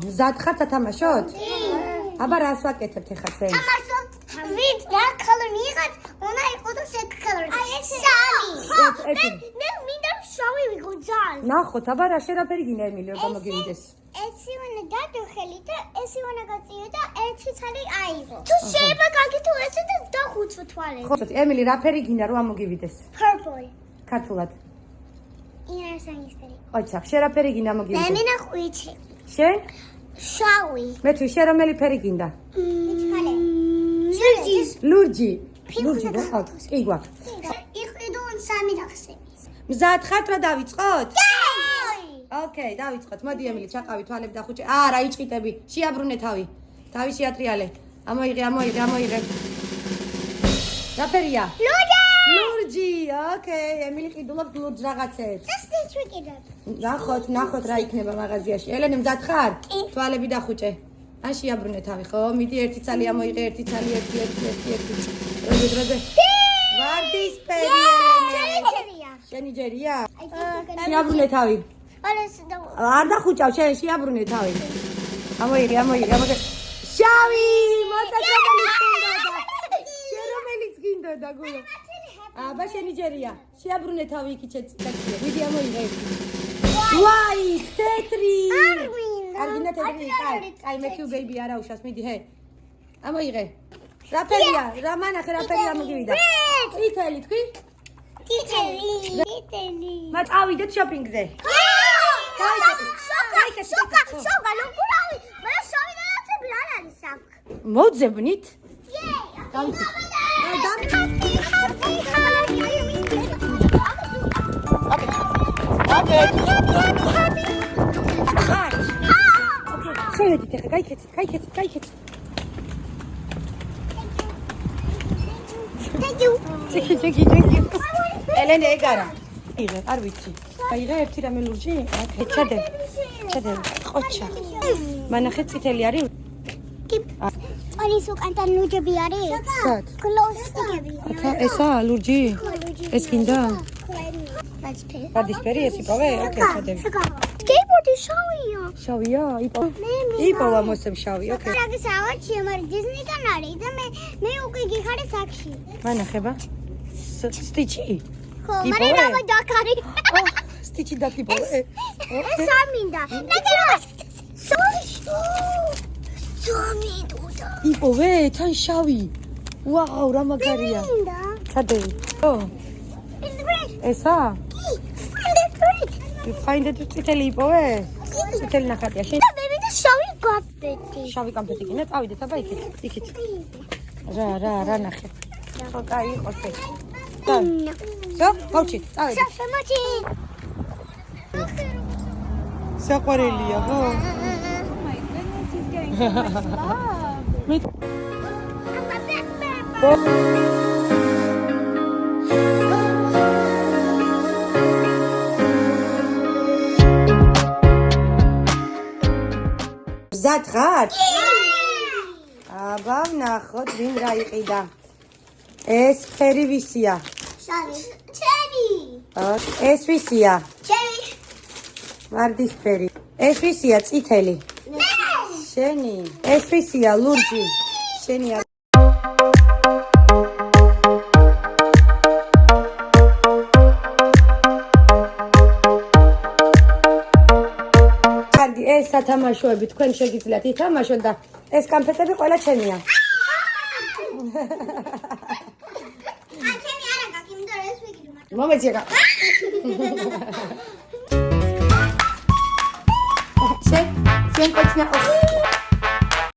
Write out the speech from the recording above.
მზად ხარ სათამაშოდ? აბა რას ვაკეთებთ ახლა ჩვენ? თამაშობთ ვიდ რა color მიიღოთ, უნდა იყოს ეს color. აი ესე. მე მინდა შავი ვიღო ძალიან. ნახოთ, აბა რა შერაფერი გინდა ემილი, რომ გამოგივიდეს. ეს უნდა გადახელი და ეს უნდა გაწიო და ერთი ცალი აიღო. თუ შეიძლება გაგითო ესე და დახუცო თვალები. ხო, ემილი, რა ფერი გინდა რომ ამოგივიდეს? Purple. ქართულად. ინარსანისფერი. ოჩა, შერაფერი გინდა მე მოგივიდეს. მინდა ხვიჩი. შენ? შავი. მე თუ შენ რომელი ფერი გინდა? მიცვალე. ლურჯი. ლურჯი რა აქვს? კი გვაქვს. იყვიდო სამი დახსების. მზად ხართ რა დავიწყოთ? კი! ოკეი, დავიწყოთ. მოდი ემილი, ჩაყავი თვალები და ხუჭე. არა, იჭყიტები. შეაბრუნე თავი. თავი შეატრიალე. ამოიღე. რა ფერია? ლურჯი. ოკეი, ემილი ყიდულობს ლურჯ რაღაცებს. ეს ვიკიდებ. ნახოთ რა იქნება მაღაზიაში. ელენე მზად ხარ? თვალები და ხუჭე. ან შეაბრუნე თავი, ხო? მიდი ერთი ცალი ამოიღე, ერთი ცალი, ერთი. როზე. ვარდისფერი ელენე. შენი ჯერია? შეაბრუნე თავი. არ დახუჭავ შენ, შეაბრუნე თავი. ამოიღე. შავი, რომელიც გინდოდა გულო. აბა შენი ჯერია. შეაბრუნე თავი იქით შეწიწაკია. მიდი ამოიღე. ვაი, თეთრი. არ გინდა თეთრი? კაი, მე თუ ბეიბი არა უშავს, მიდი ჰე. ამოიღე. რა ფერია? რა მანახე, რა ფერი ამოგივიდა? წითელი, თქვი? წითელი. მათ ავიდეთ შოპინგზე. შოკა, ლუკურავი. მე შავი და ნაცები არ არის აქ. მოძებნით? დავიცი. შევედით ახლა, გაიქეცით. Thank you. ელენე ეგ არა. იღე, არ ვიცი. აიღე ერთი რამე ლურჯი? ოკეი, ჩადე. ყოჩა. მანახე წითელი არის? კი. არის უკანთან ლურჯები არის? სად? გლოსტიკები. ესა ლურჯი? ეს გინდა? ვარდისფერი. ვარდისფერი ეს იპოვე? ოკეი, ჩადე. სკეიტბორდი შავია. შავია? იპოვა მოსემ შავი, ოკეი. რაგის ავარჩია, მაგრამ დიზნიდან არის და მე უკვე გიხარე საქში. მანახება? სტიჩი? ხო, მაგრამ რა დაკარი? სტიჩი დაკიპოვე? ეს ამინდა. სამიდოდა. იპოვე თან შავი. ვაუ, რა მაგარია. ჩადე. ო. ესა? Find it წითელი იპოვე? წითელი ნახატია. შენ მე მინდა შავი გაფეთი. შავი კამფეტი გინდა? წავიდეთ აბა იქით. რა ნახე. ხო, კაი იყოს ეს. Всё, მოვჩი, წავედი. მოჩი. საყვარელია, ხო? მზად ხარ? აბა, ნახოთ, ვინ რა იყიდა. ეს ფერი ვისია? შავი. ჩერი. ეს ვისია? ჩერი. ვარდისფერი. ეს ვისია? წითელი. შენი. ეს ვისია? ლურჯი. შენი. კარგი, ეს სათამაშოები თქვენ შეგიძლიათ ითამაშოთ და ეს კამფეტები ყველა ჩემია. მომეცია.